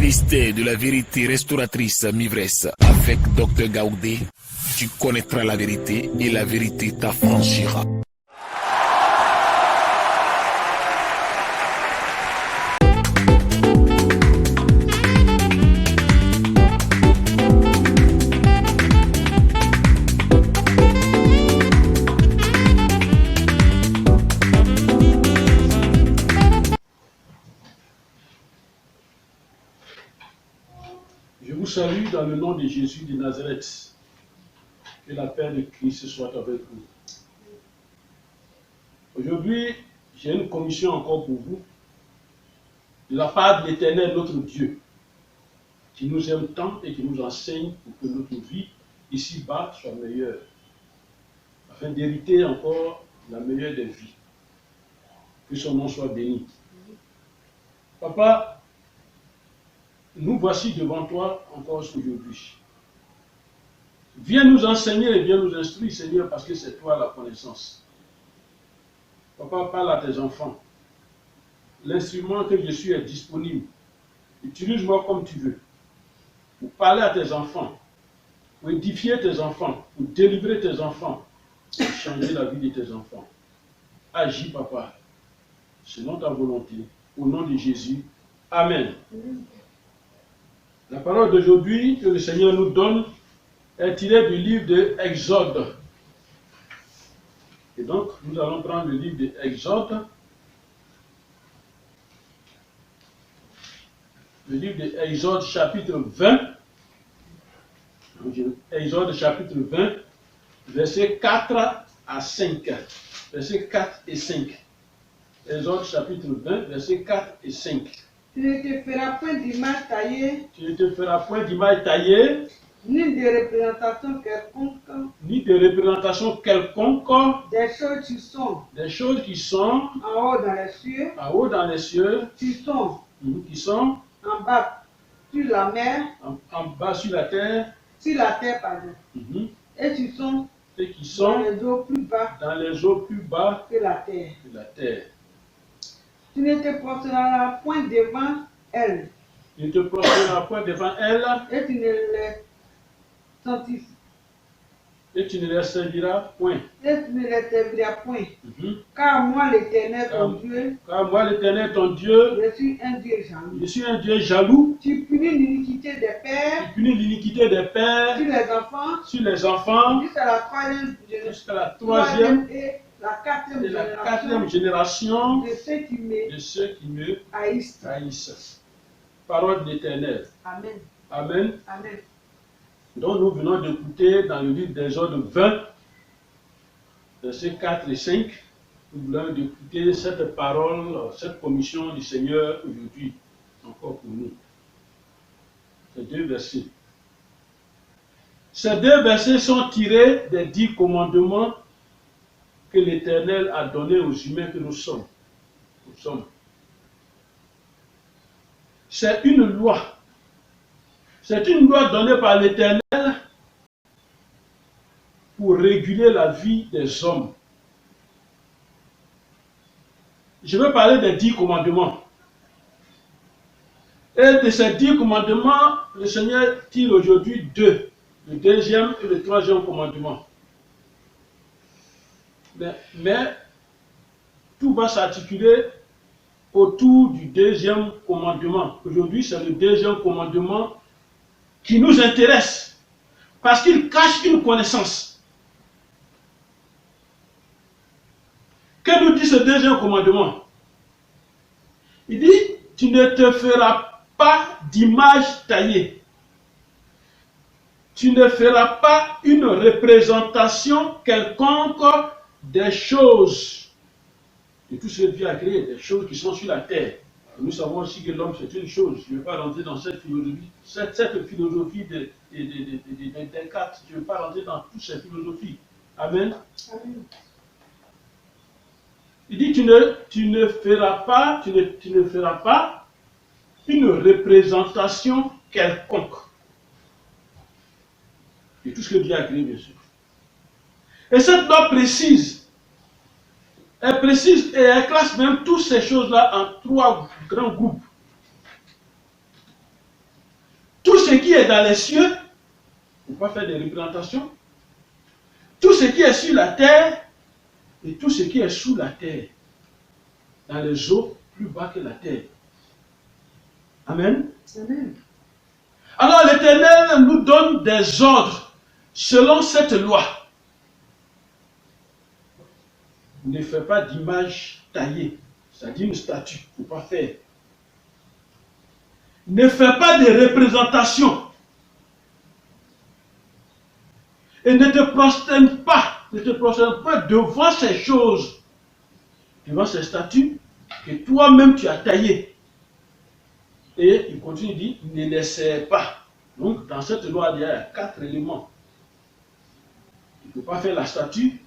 ministère de la vérité restauratrice Mivresse avec Dr Gaoudé, tu connaîtras la vérité et la vérité t'affranchira. Je vous salue dans le nom de Jésus de Nazareth. Que la paix de Christ soit avec vous. Aujourd'hui, j'ai une commission encore pour vous, de la part de l'Éternel, notre Dieu, qui nous aime tant et qui nous enseigne pour que notre vie ici-bas soit meilleure, afin d'hériter encore la meilleure des vies. Que son nom soit béni. Papa, nous voici devant toi encore aujourd'hui. Viens nous enseigner et viens nous instruire, Seigneur, parce que c'est toi la connaissance. Papa, parle à tes enfants. L'instrument que je suis est disponible. Utilise-moi comme tu veux. Pour parler à tes enfants, pour édifier tes enfants, pour délivrer tes enfants, pour changer la vie de tes enfants. Agis, Papa, selon ta volonté, au nom de Jésus. Amen. La parole d'aujourd'hui que le Seigneur nous donne est tirée du livre de Exode. Et donc, nous allons prendre le livre de Exode. Le livre de Exode chapitre 20. Exode chapitre 20, versets 4 à 5. Versets 4 et 5. Exode chapitre 20, versets 4 et 5. Tu ne te feras point d'image taillée, Tu ne te feras point d'image taillée, ni de représentation quelconque, ni de représentation quelconque, des choses qui sont des choses qui sont en haut dans les cieux, en haut dans les cieux, qui sont qui sont en bas sur la mer, en bas sur la terre, pardon, et qui sont et qui dans sont les eaux plus bas dans les eaux plus bas que la terre. de la terre. Tu ne te prosterneras point devant elles, Tu ne te prosterneras point devant elles, et tu ne les sanctifieras, et tu ne les serviras point. et tu ne les serviras point. Mhm. Car moi, l'Éternel, ton Dieu, Car moi, l'Éternel, ton Dieu, je suis un Dieu jaloux. je suis un Dieu jaloux, Tu punis l'iniquité des pères qui punit l'iniquité des pères sur les enfants, sur les enfants, jusqu'à la troisième troisième et la quatrième et la génération quatrième génération de ceux qui me haïssent. Parole de l'Éternel. Amen. Amen. Amen. Donc nous venons d'écouter dans le livre d'Exode 20, versets 4 et 5, nous venons d'écouter cette parole, cette commission du Seigneur aujourd'hui, encore pour nous. Ces deux versets. Ces deux versets sont tirés des 10 commandements que l'Éternel a donnés aux humains que nous sommes. C'est une loi. C'est une loi donnée par l'Éternel pour réguler la vie des hommes. Je veux parler des 10 commandements. Et de ces 10 commandements, le Seigneur tire aujourd'hui deux. Le deuxième et le troisième commandement. Mais tout va s'articuler autour du deuxième commandement. Aujourd'hui, c'est le deuxième commandement qui nous intéresse parce qu'il cache une connaissance. Que nous dit ce deuxième commandement? Il dit, tu ne te feras pas d'image taillée. Tu ne feras pas une représentation quelconque des choses, de tout ce que Dieu a créé, des choses qui sont sur la terre. Et nous savons aussi que l'homme c'est une chose. Je ne vais pas rentrer dans cette philosophie, cette philosophie des quatre. Je ne vais pas rentrer dans toutes ces philosophies. Amen. Amen. Il dit tu ne feras pas une représentation quelconque de tout ce que Dieu a créé, bien sûr. Et cette loi précise, elle précise et elle classe même toutes ces choses-là en trois grands groupes. ce qui est dans les cieux, il ne faut pas faire des représentations. Tout ce qui est sur la terre et tout ce qui est sous la terre, dans les eaux plus bas que la terre. Amen. Amen. Alors l'Éternel nous donne des ordres selon cette loi. Ne fais pas d'image taillée, c'est-à-dire une statue, il ne faut pas faire. Ne fais pas de représentation. Et ne te prosterne pas devant ces choses, devant ces statues que toi-même tu as taillées. Et il continue, il dit, ne les sers pas. Donc dans cette loi, il y a 4 éléments. Il ne faut pas faire la statue,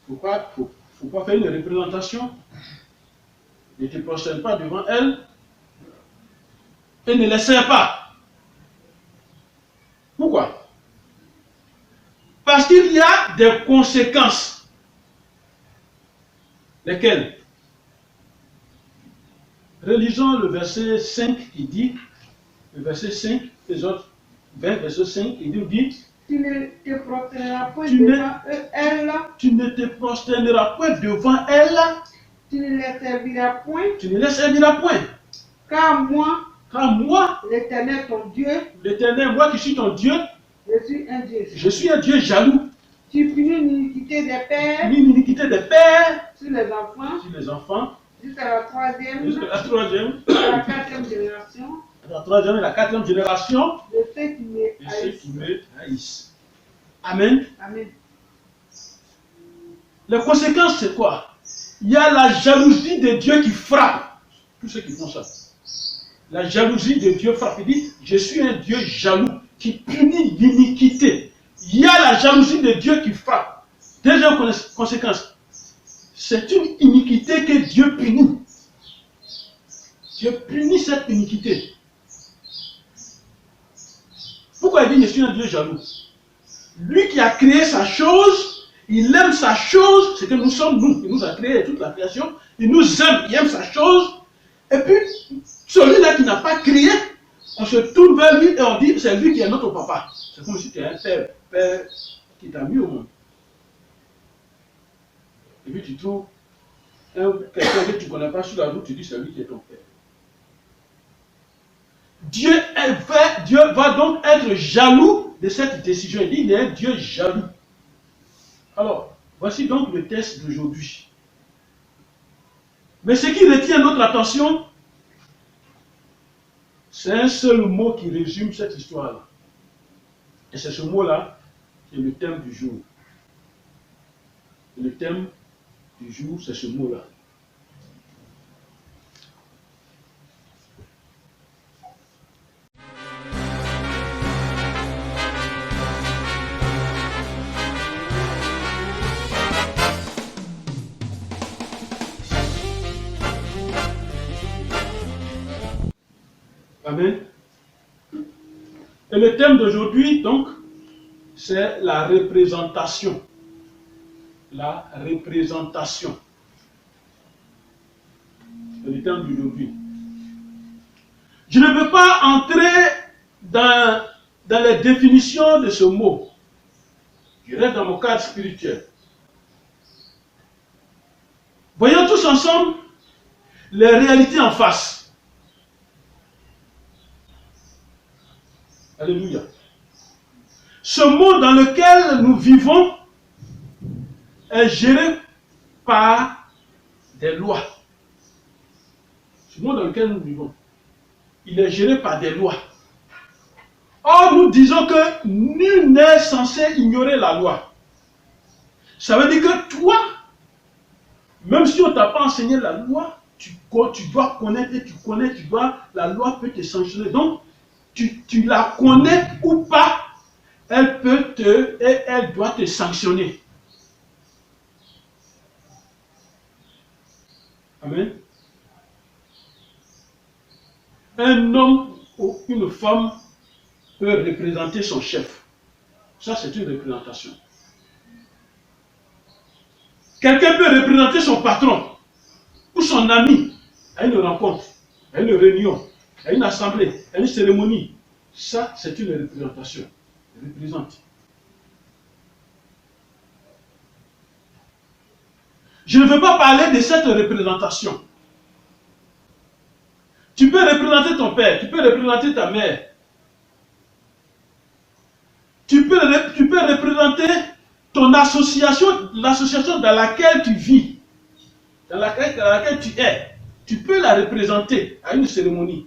il ne faut pas faire une représentation, ne te prosterne pas devant elle, et ne les sers pas. Pourquoi? Parce qu'il y a des conséquences. Lesquelles? Relisons le verset 5 qui dit, le verset 5, les autres 20, verset 5, il nous dit, Tu ne te prosterneras point devant elle, tu ne te prosterneras point devant elle, tu ne les serviras point, tu ne les serviras point. car moi, L'Éternel, ton Dieu, moi qui suis ton Dieu, je suis un Dieu. je suis un Dieu jaloux. Tu punis l'iniquité des pères L'iniquité des pères sur les enfants, jusqu'à la troisième, jusqu'à la troisième, à la quatrième génération, la troisième et la quatrième génération de ceux qui me de ceux haïssent. qui me haïssent. Amen. Amen. Les conséquences, c'est quoi? Il y a la jalousie de Dieu qui frappe tous ceux qui font ça. La jalousie de Dieu frappe. Il dit, je suis un Dieu jaloux qui punit l'iniquité. Il y a la jalousie de Dieu qui frappe. Deuxième conséquence, c'est une iniquité que Dieu punit. Dieu punit cette iniquité. Pourquoi il dit, je suis un Dieu jaloux? Lui qui a créé sa chose, il aime sa chose, c'est que nous sommes nous. Il nous a créé toute la création. Il nous aime, il aime sa chose. Et puis, celui-là qui n'a pas créé, on se tourne vers lui et on dit, c'est lui qui est notre papa. C'est comme si tu es un père qui t'a mis au monde. Et puis tu trouves quelqu'un que tu ne connais pas sur la route, tu dis, c'est lui qui est ton père. Dieu va donc être jaloux de cette décision. Il dit, il est un Dieu jaloux. Alors, voici donc le texte d'aujourd'hui. Mais ce qui retient notre attention, c'est un seul mot qui résume cette histoire-là. Et c'est ce mot-là qui est le thème du jour. Le thème du jour, c'est ce mot-là. Amen. Et le thème d'aujourd'hui, donc, c'est la représentation. La représentation. C'est le thème d'aujourd'hui. Je ne veux pas entrer dans les définitions de ce mot. Je reste dans mon cadre spirituel. Voyons tous ensemble les réalités en face. Alléluia. Ce monde dans lequel nous vivons est géré par des lois. Ce monde dans lequel nous vivons, il est géré par des lois. Or, nous disons que nul n'est censé ignorer la loi. Ça veut dire que toi, même si on ne t'a pas enseigné la loi, tu dois connaître et tu connais, la loi peut te sanctionner. Donc, tu la connais ou pas, elle doit te sanctionner. Amen. Un homme ou une femme peut représenter son chef. Ça, c'est une représentation. Quelqu'un peut représenter son patron ou son ami à une rencontre, à une réunion, à une assemblée, à une cérémonie. Ça, c'est une représentation. Représente. Je ne veux pas parler de cette représentation. Tu peux représenter ton père, tu peux représenter ta mère. Tu peux représenter ton association, l'association dans laquelle tu vis, dans laquelle tu es. Tu peux la représenter à une cérémonie.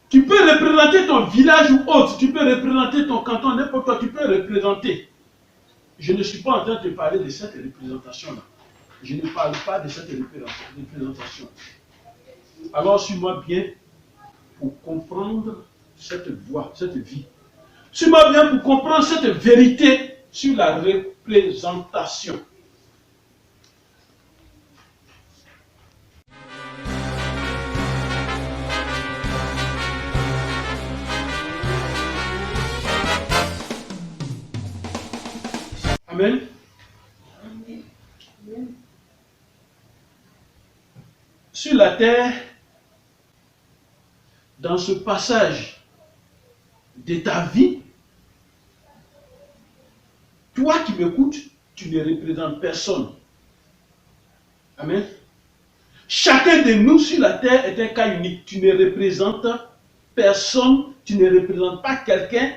Tu peux représenter ton village ou autre, tu peux représenter ton canton, n'importe quoi, tu peux représenter. Je ne suis pas en train de parler de cette représentation-là. Je ne parle pas de cette représentation. Alors, suis-moi bien pour comprendre cette voie, cette vie. Suis-moi bien pour comprendre cette vérité sur la représentation. Amen. Sur la terre, dans ce passage de ta vie, toi qui m'écoutes, tu ne représentes personne. Amen. Chacun de nous sur la terre est un cas unique. Tu ne représentes personne, tu ne représentes pas quelqu'un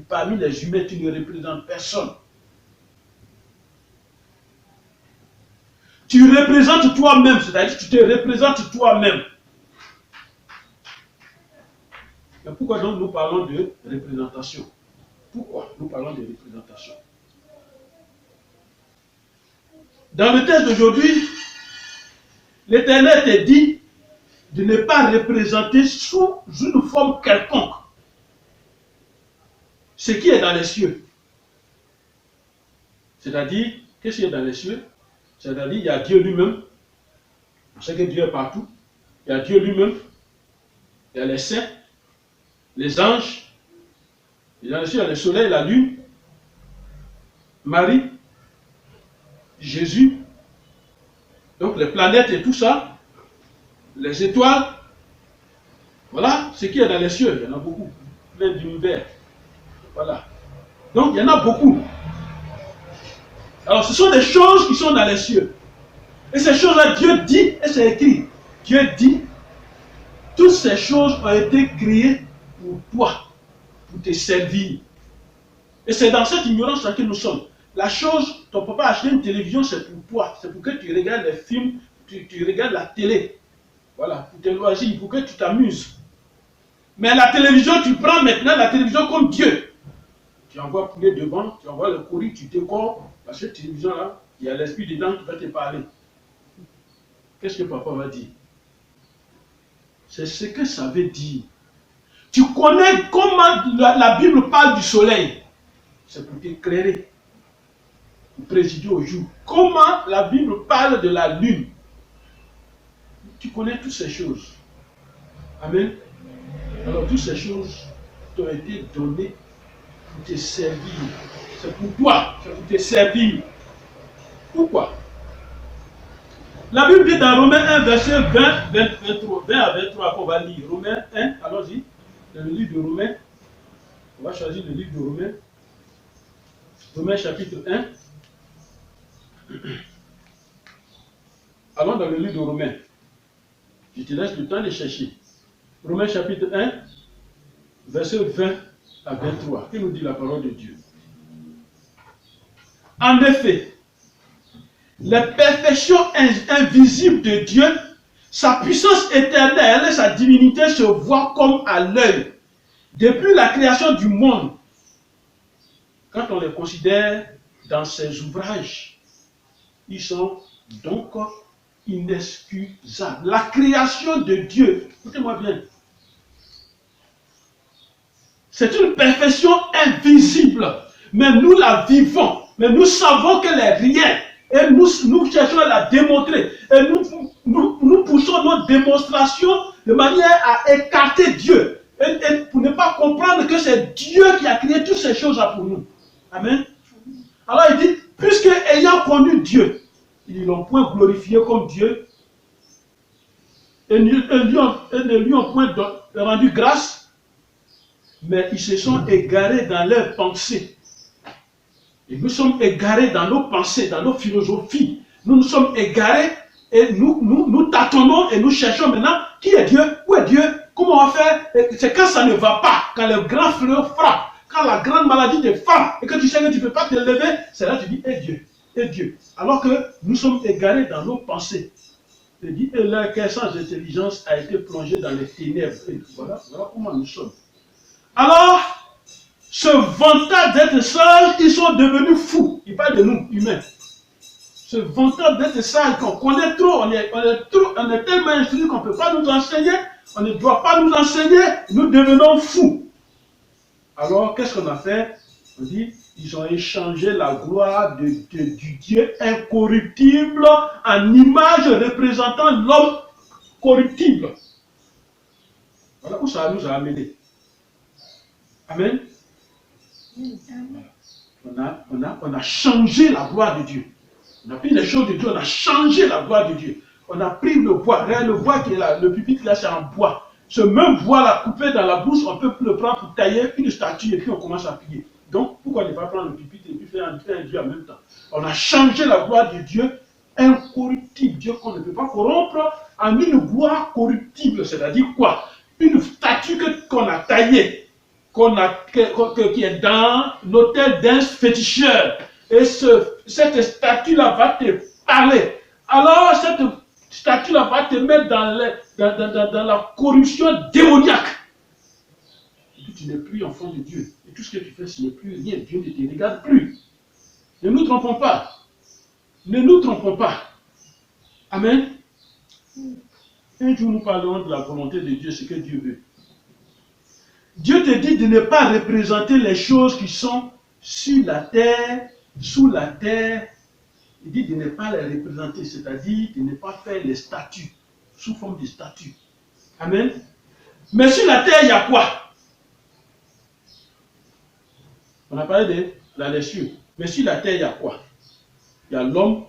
parmi les humains, tu ne représentes personne. Tu représentes toi-même, c'est-à-dire que tu te représentes toi-même. Mais pourquoi donc nous parlons de représentation? Pourquoi nous parlons de représentation? Dans le texte d'aujourd'hui, l'Éternel te dit de ne pas représenter sous une forme quelconque ce qui est dans les cieux. C'est-à-dire, qu'est-ce qui est dans les cieux? C'est-à-dire, il y a Dieu lui-même. On sait que Dieu est partout. Il y a Dieu lui-même. Il y a les saints, les anges. Il y a le soleil, la lune, Marie, Jésus. Donc les planètes et tout ça. Les étoiles. Voilà ce qui est dans les cieux. Il y en a beaucoup. Plein d'univers. Voilà. Donc il y en a beaucoup. Alors ce sont des choses qui sont dans les cieux. Et ces choses-là, Dieu dit, et c'est écrit. Dieu dit, toutes ces choses ont été créées pour toi, pour te servir. Et c'est dans cette ignorance que nous sommes. La chose, ton papa a acheté une télévision, c'est pour toi. C'est pour que tu regardes les films, tu regardes la télé. Voilà, pour tes loisirs, pour que tu t'amuses. Mais la télévision, tu prends maintenant la télévision comme Dieu. Tu envoies poulet devant, tu envoies le courrier, tu décores. Parce que cette télévision-là, il y a l'esprit dedans qui va te parler. Qu'est-ce que papa va dire? C'est ce que ça veut dire. Tu connais comment la Bible parle du soleil. C'est pour t'éclairer, pour présider au jour. Comment la Bible parle de la lune. Tu connais toutes ces choses. Amen. Alors toutes ces choses t'ont été données pour te servir. C'est pour toi, c'est pour te servir. Pourquoi? La Bible dit dans Romains 1, verset 20 à 23, qu'on va lire. Romains 1, allons-y. Dans le livre de Romains. On va choisir le livre de Romains. Romains chapitre 1. Allons dans le livre de Romains. Je te laisse le temps de chercher. Romains chapitre 1, verset 20 à 23. Que nous dit la parole de Dieu? En effet, les perfections invisibles de Dieu, sa puissance éternelle et sa divinité se voient comme à l'œil. Depuis la création du monde, quand on les considère dans ses ouvrages, ils sont donc inexcusables. La création de Dieu, écoutez-moi bien, c'est une perfection invisible, mais nous la vivons, mais nous savons qu'elle est rien, et nous cherchons à la démontrer, et nous poussons nos démonstrations de manière à écarter Dieu, et pour ne pas comprendre que c'est Dieu qui a créé toutes ces choses-là pour nous. Amen. Alors il dit, puisque ayant connu Dieu, ils ne l'ont point glorifié comme Dieu, et ne lui ont point rendu grâce, mais ils se sont égarés dans leurs pensées. Et nous sommes égarés dans nos pensées, dans nos philosophies. Nous nous sommes égarés et nous tâtonnons et nous cherchons maintenant qui est Dieu, où est Dieu, comment on va faire. C'est quand ça ne va pas, quand le grand fléau frappe, quand la grande maladie te frappe et que tu sais que tu ne peux pas te lever, c'est là que tu dis, et Dieu. Alors que nous sommes égarés dans nos pensées. Il dit, et leur cœur sans intelligence a été plongé dans les ténèbres. Et voilà comment nous sommes. Alors, se vantant d'être sages, ils sont devenus fous. Il parle de nous, humains. Se vantant d'être sages, qu'on connaît trop, on est tellement instruits qu'on ne peut pas nous enseigner, on ne doit pas nous enseigner, nous devenons fous. Alors, qu'est-ce qu'on a fait? On dit, ils ont échangé la gloire du Dieu incorruptible en image représentant l'homme corruptible. Voilà où ça nous a amené. Amen. On a changé la gloire de Dieu. On a pris les choses de Dieu, on a changé la gloire de Dieu. On a pris le bois. Regarde le bois qui est là, le pupitre là, c'est en bois. Ce même bois là, coupé dans la bouche, on peut le prendre pour tailler une statue et puis on commence à prier. Donc, pourquoi ne pas prendre le pupitre et puis faire un Dieu en même temps? On a changé la gloire de Dieu incorruptible, Dieu qu'on ne peut pas corrompre, en une gloire corruptible. C'est-à-dire quoi? Une statue qu'on a taillée, qui est dans l'hôtel d'un féticheur. Et cette statue-là va te parler. Alors, cette statue-là va te mettre dans la corruption démoniaque. Et puis tu n'es plus enfant de Dieu. Et tout ce que tu fais, ce n'est plus rien. Dieu ne te regarde plus. Ne nous trompons pas. Ne nous trompons pas. Amen. Un jour, nous parlerons de la volonté de Dieu, ce que Dieu veut. Dieu te dit de ne pas représenter les choses qui sont sur la terre, sous la terre. Il dit de ne pas les représenter, c'est-à-dire de ne pas faire les statues, sous forme de statues. Amen. Mais sur la terre, il y a quoi? On a parlé de la nature. Mais sur la terre, il y a quoi? Il y a l'homme,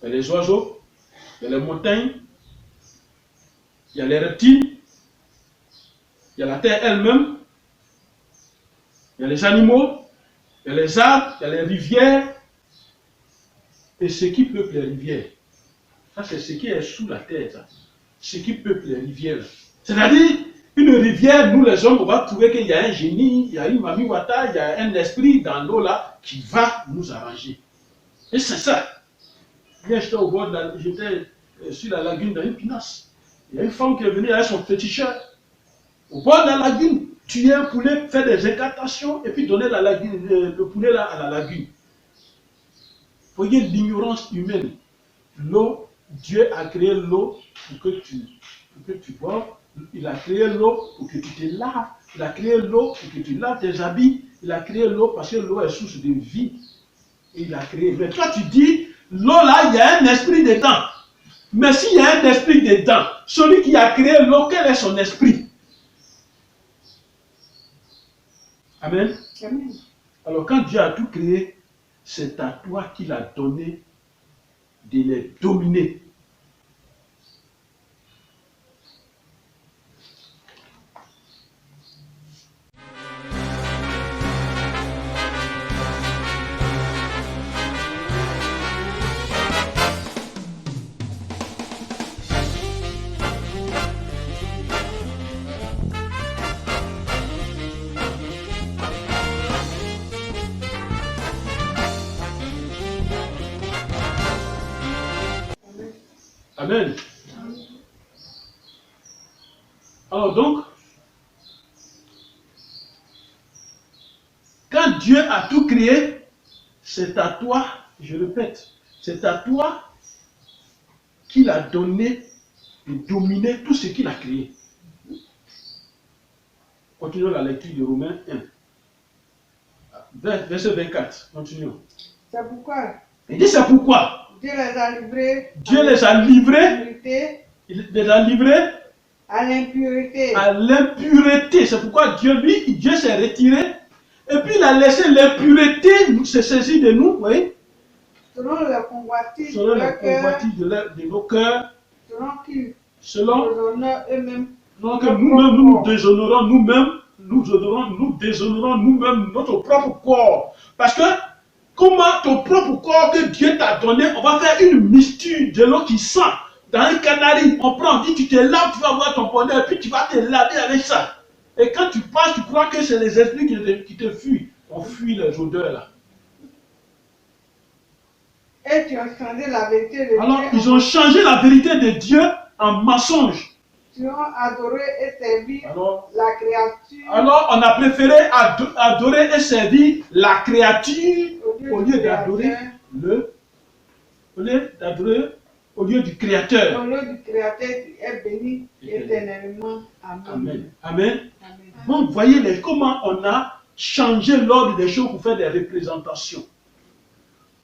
il y a les oiseaux, il y a les montagnes, il y a les reptiles, il y a la terre elle-même, il y a les animaux, il y a les arbres, il y a les rivières, et ce qui peuple les rivières. Ça, c'est ce qui est sous la terre, ça. Ce qui peuple les rivières. C'est-à-dire, une rivière, nous les hommes, on va trouver qu'il y a un génie, il y a une Mami Wata, il y a un esprit dans l'eau là qui va nous arranger. Et c'est ça. Hier, j'étais au bord j'étais sur la lagune dans une pinasse. Il y a une femme qui est venue avec son féticheur. Au bord de la lagune, tuer un poulet, faire des incantations et puis donner le poulet là à la lagune. Voyez l'ignorance humaine. L'eau, Dieu a créé l'eau pour que tu boives. Il a créé l'eau pour que tu te laves. Il a créé l'eau pour que tu laves tes habits. Il a créé l'eau parce que l'eau est source de vie. Et il a créé. Mais toi, tu dis, l'eau là, il y a un esprit dedans. Mais s'il y a un esprit dedans, celui qui a créé l'eau, quel est son esprit? Amen. Amen. Alors quand Dieu a tout créé, c'est à toi qu'il a donné de les dominer. Amen. Alors donc, quand Dieu a tout créé, c'est à toi, je répète, c'est à toi qu'il a donné de dominer tout ce qu'il a créé. Continuons la lecture de Romains 1. Verset 24. Continuons. C'est pourquoi Il dit c'est pourquoi Dieu les a livrés. Dieu les a livrés. L'impureté, Il les a livrés à l'impureté. à l'impureté. C'est pourquoi Dieu s'est retiré. Et puis il a laissé l'impureté se saisir de nous, oui. Selon les convoitises Selon de les leur cœur, convoitises de nos cœurs. selon l'honneur eux-mêmes. donc nous-mêmes, nous déshonorons nous-mêmes, nous déshonorons nous-mêmes notre propre corps. Parce que comment ton propre corps que Dieu t'a donné, on va faire une mixture de l'eau qui sent. Dans un canari, on prend, on dit tu te laves, tu vas voir ton bonheur, puis tu vas te laver avec ça. Et quand tu passes, tu crois que c'est les esprits qui te fuient. On fuit les odeurs là. Et tu as changé la vérité de Alors, Dieu. ils ont changé la vérité de Dieu en mensonge. Tu as adoré et servi Alors, la créature on a préféré adorer et servir la créature au lieu d'adorer au lieu du Créateur. Au lieu du Créateur, tu es béni éternellement. Amen. Amen. Amen. Donc, vous voyez comment on a changé l'ordre des choses pour faire des représentations.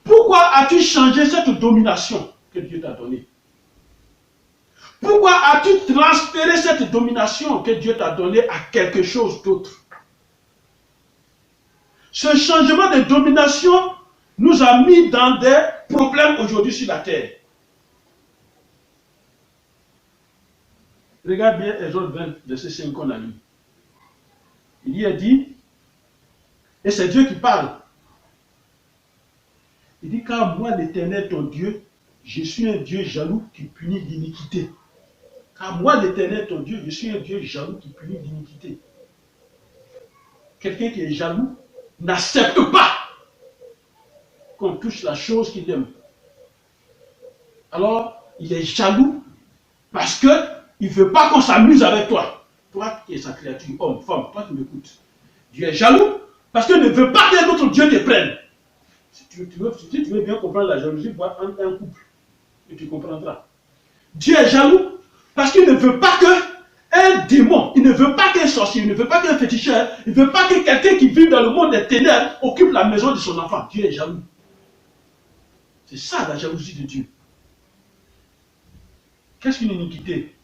Pourquoi as-tu changé cette domination que Dieu t'a donnée? Pourquoi as-tu transféré cette domination que Dieu t'a donnée à quelque chose d'autre? Ce changement de domination nous a mis dans des problèmes aujourd'hui sur la terre. Regarde bien Exode 20, verset 5 qu'on a lu. Il y a dit, et c'est Dieu qui parle. Il dit, car moi l'Éternel ton Dieu, je suis un Dieu jaloux qui punit l'iniquité. Car moi l'Éternel ton Dieu, je suis un Dieu jaloux qui punit l'iniquité. Quelqu'un qui est jaloux n'accepte pas qu'on touche la chose qu'il aime. Alors, il est jaloux parce qu'il ne veut pas qu'on s'amuse avec toi. Toi qui es sa créature, homme, femme, toi qui m'écoutes. Dieu est jaloux parce qu'il ne veut pas qu'un autre Dieu te prenne. Si tu veux bien comprendre la jalousie, vois un couple et tu comprendras. Dieu est jaloux parce qu'il ne veut pas qu'un démon, il ne veut pas qu'un sorcier, il ne veut pas qu'un féticheur, il ne veut pas que quelqu'un qui vit dans le monde des ténèbres occupe la maison de son enfant. Dieu est jaloux. C'est ça la jalousie de Dieu. Qu'est-ce qu'une iniquité?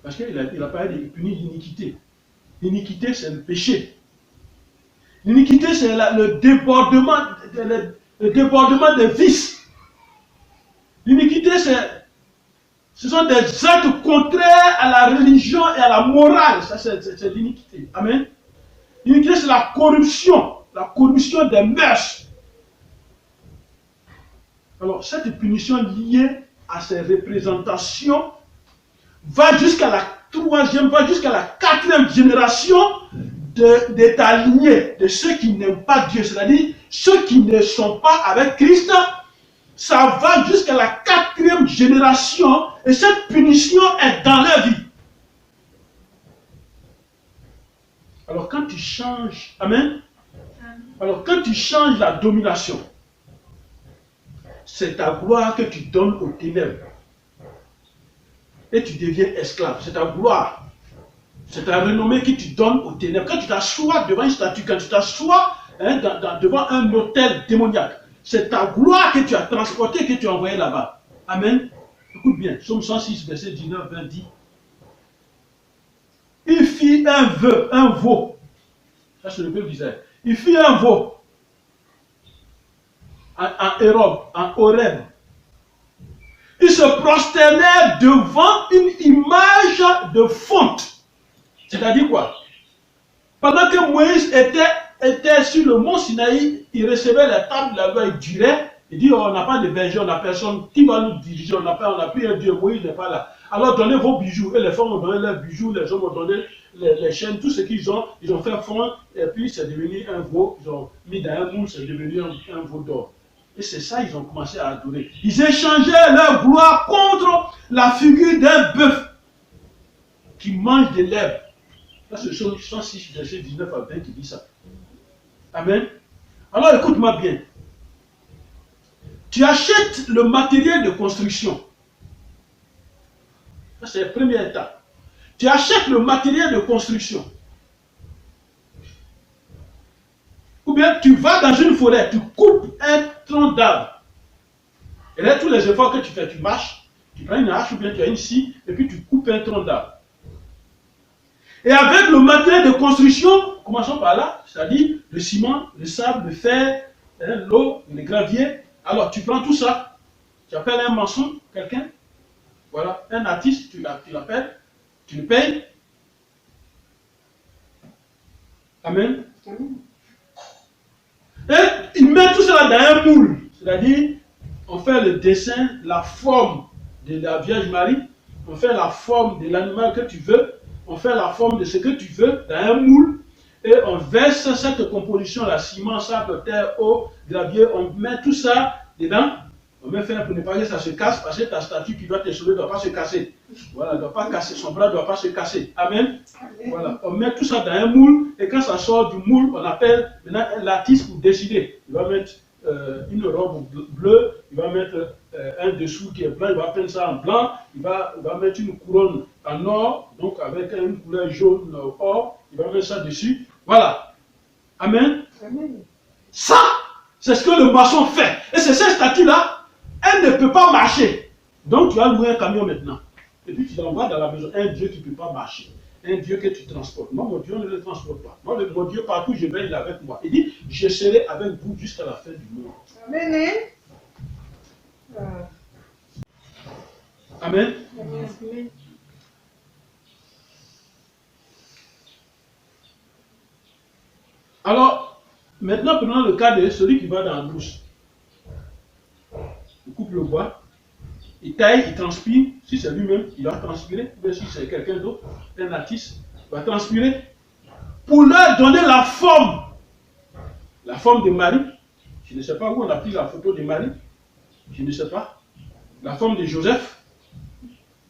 Parce qu'il a parlé de punir l'iniquité. L'iniquité, c'est le péché. L'iniquité, c'est le débordement des vices. L'iniquité, ce sont des actes contraires à la religion et à la morale. Ça, c'est l'iniquité. Amen. L'iniquité, c'est la corruption des mœurs. Alors, cette punition liée à ces représentations va jusqu'à la troisième, va jusqu'à la quatrième génération de ta lignée, de ceux qui n'aiment pas Dieu, c'est-à-dire ceux qui ne sont pas avec Christ. Ça va jusqu'à la quatrième génération et cette punition est dans leur vie. Alors quand tu changes, amen, alors quand tu changes la domination, c'est ta gloire que tu donnes aux ténèbres. Et tu deviens esclave. C'est ta gloire. C'est ta renommée que tu donnes aux ténèbres. Quand tu t'assois devant une statue, quand tu t'assois devant un autel démoniaque, c'est ta gloire que tu as transportée, que tu as envoyée là-bas. Amen. Écoute bien, Psaume 106, verset 19-20 dit, il fit un vœu, un veau. Ça c'est le peuple d'Israël. Il fit un veau en Horeb. Il se prosternait devant une image de fonte. C'est-à-dire quoi? Pendant que Moïse était sur le mont Sinaï, il recevait la table de la loi, il dirait, il dit, on n'a pas de berger, on n'a personne, qui va nous diriger, on n'a plus un Dieu, Moïse n'est pas là. Alors donnez vos bijoux, et les femmes ont donné leurs bijoux, les hommes ont donné les chaînes, tout ce qu'ils ont, ils ont fait fondre, et puis c'est devenu un veau, ils ont mis dans un moule, c'est devenu un veau d'or. Et c'est ça, ils ont commencé à adorer. Ils échangeaient leur gloire contre la figure d'un bœuf qui mange de l'herbe. Là, c'est Psaume 106, verset 19 à 20 qui dit ça. Amen. Alors, écoute-moi bien. Tu achètes le matériel de construction. Ça, c'est la première étape. Tu achètes le matériel de construction. Ou bien tu vas dans une forêt, tu coupes un tronc d'arbre. Et là, tous les efforts que tu fais, tu marches, tu prends une hache ou bien tu as une scie, et puis tu coupes un tronc d'arbre. Et avec le matériel de construction, commençons par là, c'est-à-dire le ciment, le sable, le fer, l'eau, le gravier. Alors tu prends tout ça, tu appelles un maçon, quelqu'un, Voilà, un artiste, tu l'appelles, tu le payes. Amen. Et il met tout cela dans un moule. C'est-à-dire, on fait le dessin, la forme de la Vierge Marie, on fait la forme de l'animal que tu veux, on fait la forme de ce que tu veux dans un moule, et on verse cette composition, la ciment, sable, terre, eau, gravier, on met tout ça dedans. On met fer pour ne pas que ça se casse, parce que ta statue qui doit te sauver ne doit pas se casser. Voilà, ne doit pas casser, son bras ne doit pas se casser. Amen. Voilà, on met tout ça dans un moule, et quand ça sort du moule, on appelle maintenant l'artiste pour décider. Il va mettre une robe bleue, il va mettre un dessous qui est blanc, il va peindre ça en blanc, il va mettre une couronne en or, donc avec une couleur jaune or, il va mettre ça dessus. Voilà. Amen. Amen. Ça, c'est ce que le maçon fait. Et c'est cette statue-là, elle ne peut pas marcher. Donc tu as loué un camion maintenant. Et puis tu l'envoies dans la maison. Un Dieu qui ne peut pas marcher. Un Dieu que tu transportes. Moi, mon Dieu, on ne le transporte pas. Moi, mon Dieu, partout où je vais, il est avec moi. Il dit, je serai avec vous jusqu'à la fin du monde. Amen. Amen. Amen. Alors, maintenant, prenons le cas de celui qui va dans la bouche. Il coupe le bois, il taille, il transpire. Si c'est lui-même, il va transpirer. Ou si c'est quelqu'un d'autre, un artiste, il va transpirer. Pour leur donner la forme de Marie. Je ne sais pas où on a pris la photo de Marie. Je ne sais pas. La forme de Joseph.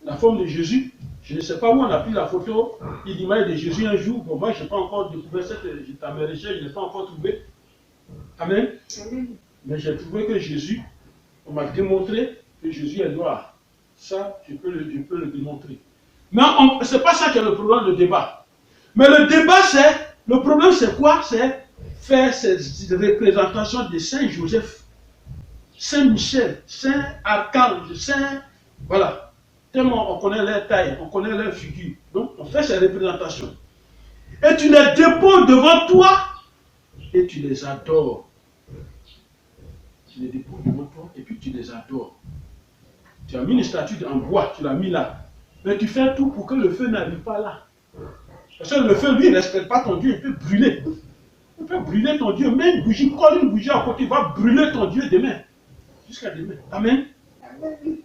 La forme de Jésus. Je ne sais pas où on a pris la photo. Il dit Marie de Jésus un jour. Bon, moi, je n'ai pas encore découvert dans mes recherches, je n'ai pas encore trouvé. Amen. Amen. Mais j'ai trouvé que Jésus, on m'a démontré que Jésus est noir. Ça, je peux le démontrer. Mais ce n'est pas ça qui est le problème de débat. Mais le débat, le problème c'est quoi? C'est faire ces représentations de Saint Joseph, Saint Michel, Saint Archange, Saint... Voilà. Tellement on connaît leur taille, on connaît leur figure. Donc, on fait ces représentations. Et tu les déposes devant toi et tu les adores. Tu les déposes devant toi et puis tu les adores. Tu as mis une statue en bois, tu l'as mis là. Mais tu fais tout pour que le feu n'arrive pas là. Parce que le feu, lui, ne respecte pas ton Dieu, il peut brûler. Il peut brûler ton Dieu. Mets une bougie, colle une bougie à côté, il va brûler ton Dieu demain. Jusqu'à demain. Amen. Amen.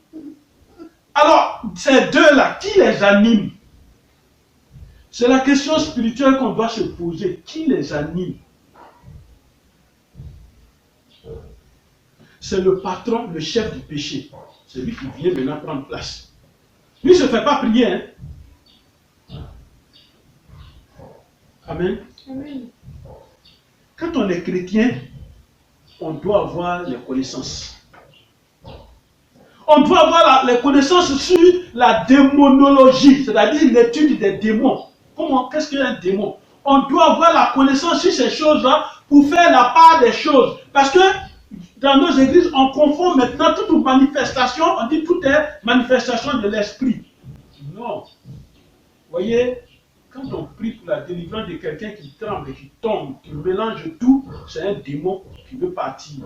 Alors, ces deux-là, qui les anime? C'est la question spirituelle qu'on doit se poser. Qui les anime? C'est le patron, le chef du péché. C'est lui qui vient maintenant prendre place. Lui ne se fait pas prier. Hein? Amen. Amen. Quand on est chrétien, on doit avoir les connaissances. On doit avoir les connaissances sur la démonologie, c'est-à-dire l'étude des démons. Qu'est-ce qu'un démon? On doit avoir la connaissance sur ces choses-là pour faire la part des choses. Parce que dans nos églises, on confond maintenant toute manifestation, on dit tout est manifestation de l'esprit. Non. Vous voyez, quand on prie pour la délivrance de quelqu'un qui tremble et qui tombe, qui mélange tout, c'est un démon qui veut partir.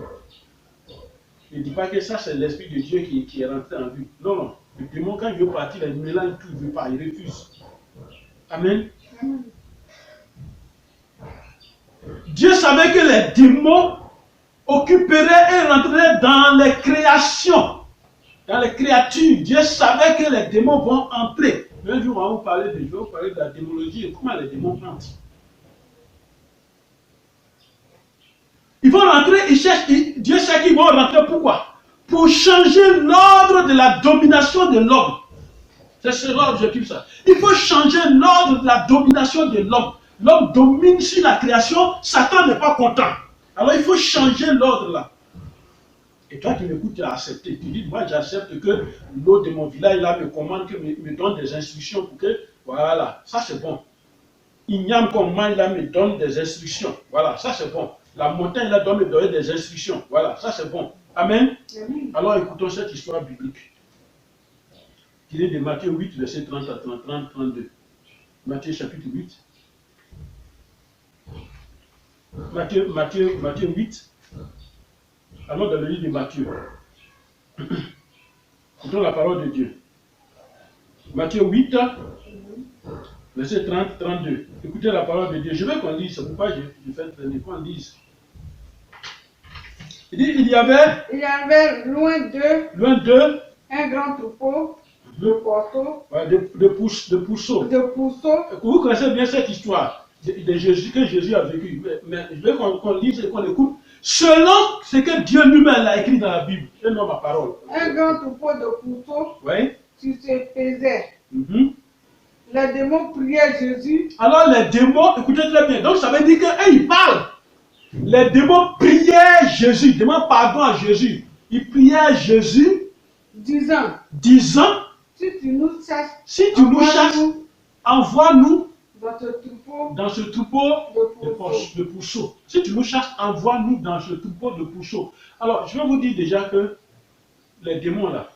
Ne dis pas que ça, c'est l'Esprit de Dieu qui est rentré en lui. Non, non. Le démon, quand il veut partir, il mélange tout, il ne veut pas, il refuse. Amen. Dieu savait que les démons occuperaient et rentreraient dans les créations, dans les créatures. Dieu savait que les démons vont entrer. Un jour, on va vous parler de la démonologie et comment les démons entrent. Ils vont rentrer, ils cherchent, Dieu sait qu'ils vont rentrer pourquoi? Pour changer l'ordre de la domination de l'homme. C'est ce l'objectif ça. Il faut changer l'ordre de la domination de l'homme. L'homme domine sur la création, Satan n'est pas content. Alors il faut changer l'ordre là. Et toi qui m'écoutes, tu as accepté. Tu dis, moi j'accepte que l'autre de mon village là me commande, me donne des instructions pour que, voilà, ça c'est bon. Igname comme moi, il me donne des instructions. Voilà, ça c'est bon. La montagne là doit me donner des instructions. Voilà, ça c'est bon. Amen. Amen. Alors écoutons cette histoire biblique. Il est de Matthieu 8, verset 30 à 32. Matthieu chapitre 8. Matthieu 8. Allons dans le livre de Matthieu. Écoutons la parole de Dieu. Matthieu 8, verset 30-32. Écoutez la parole de Dieu. Je veux qu'on lise, c'est pourquoi je fais traîner, qu'on lise. Il dit, il y avait loin d'eux un grand troupeau de porceaux. ouais, de pourceaux. Vous connaissez bien cette histoire de Jésus, que Jésus a vécu. Mais je veux qu'on lise et qu'on écoute selon ce que Dieu lui-même a écrit dans la Bible. Je donne ma parole. Un grand troupeau de pourceaux Oui. qui se faisait. Les démons priaient Jésus. Alors les démons, écoutez très bien, donc ça veut dire qu'il parle. Les démons priaient Jésus, demandent pardon à Jésus. Ils priaient Jésus, disant, si tu nous cherches, envoie-nous dans ce troupeau de pourceaux. Si tu nous cherches, envoie-nous dans ce troupeau de pourceaux. Alors, je vais vous dire déjà que les démons là,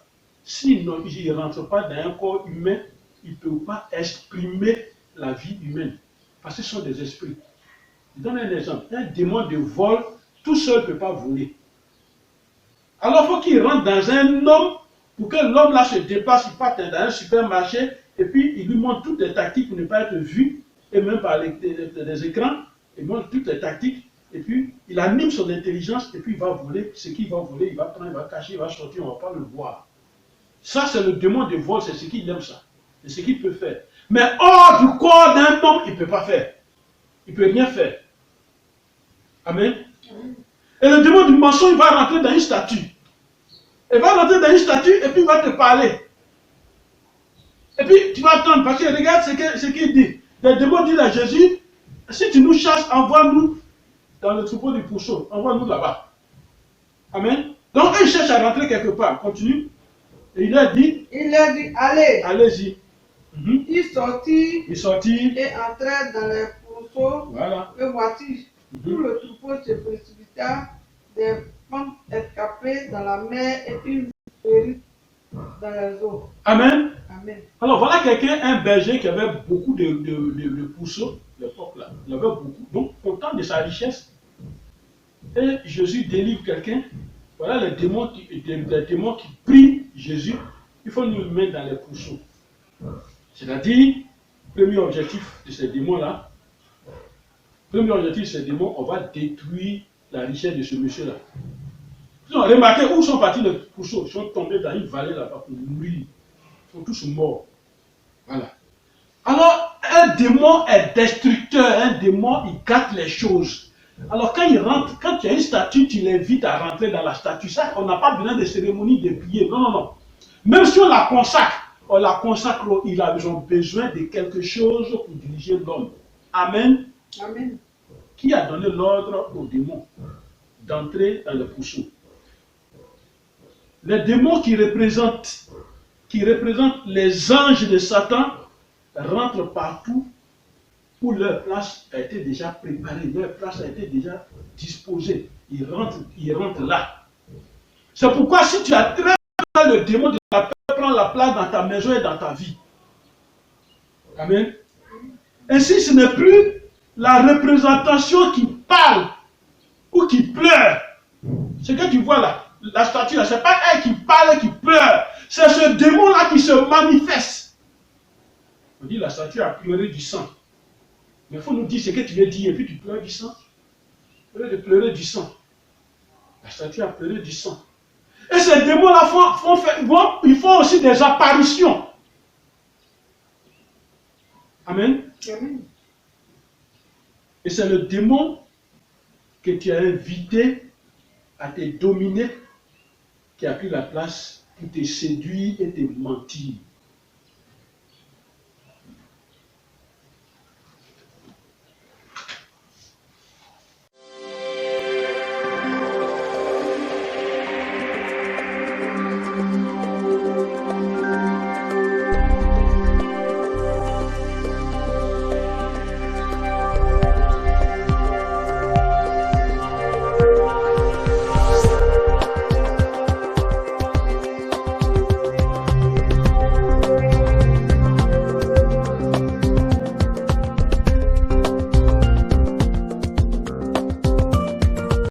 s'ils ne rentrent pas dans un corps humain, ils ne peuvent pas exprimer la vie humaine. Parce que ce sont des esprits. Je donne un exemple. Un démon de vol, tout seul ne peut pas voler. Alors, il faut qu'il rentre dans un homme pour que l'homme là se dépasse, il parte dans un supermarché et puis il lui montre toutes les tactiques pour ne pas être vu, et même par les écrans, il montre toutes les tactiques, et puis il anime son intelligence, et puis il va voler. Ce qu'il va voler, il va prendre, il va cacher, il va sortir, on ne va pas le voir. Ça, c'est le démon de vol, c'est ce qu'il aime ça. C'est ce qu'il peut faire. Mais hors du corps d'un homme, il ne peut pas faire. Il ne peut rien faire. Amen. Et le démon du mensonge, il va rentrer dans une statue. Il va rentrer dans une statue et puis il va te parler. Et puis tu vas attendre parce que regarde ce qu'il dit. Le démon dit à Jésus, si tu nous chasses, envoie-nous dans le troupeau du pourceau. Envoie-nous là-bas. Amen. Donc il cherche à rentrer quelque part. Continue. Et il leur dit, allez. Allez-y. Il sortit et entrait dans les pourceaux. Voilà. Et voici, tout le troupeau se précipita, des femmes escapées dans la mer et une périt dans les eaux. Amen. Amen. Alors voilà quelqu'un, un berger qui avait beaucoup de pourceaux, l'époque là. Il avait beaucoup. Donc, content de sa richesse. Et Jésus délivre quelqu'un. Voilà les démons qui prient Jésus. Il faut nous mettre dans les pourceaux. C'est-à-dire, premier objectif de ces démons-là, on va détruire la richesse de ce monsieur-là. Remarquez où sont partis les pourceaux. Ils sont tombés dans une vallée là-bas pour mourir. Ils sont tous morts. Voilà. Alors, un démon est destructeur. Un démon, il gâte les choses. Alors, quand il rentre, quand il y a une statue, tu l'invites à rentrer dans la statue. Ça, on n'a pas besoin de cérémonie de prière. Non. Même si on la consacre, ils ont besoin de quelque chose pour diriger l'homme. Amen. Amen. Qui a donné l'ordre aux démons d'entrer dans le pourceau? Les démons qui représentent les anges de Satan rentrent partout où leur place a été déjà préparée, leur place a été déjà disposée. Ils rentrent là. C'est pourquoi si tu as très mal, le démon de la paix prend la place dans ta maison et dans ta vie. Amen. Ainsi, ce n'est plus la représentation qui parle ou qui pleure. Ce que tu vois là, la statue là, ce n'est pas elle qui parle et qui pleure. C'est ce démon-là qui se manifeste. On dit la statue a pleuré du sang. Mais il faut nous dire ce que tu veux dire et puis tu pleures du sang. Au lieu de pleurer du sang. La statue a pleuré du sang. Et ces démons-là ils font aussi des apparitions. Amen. Amen. Et c'est le démon que tu as invité à te dominer qui a pris la place pour te séduire et te mentir.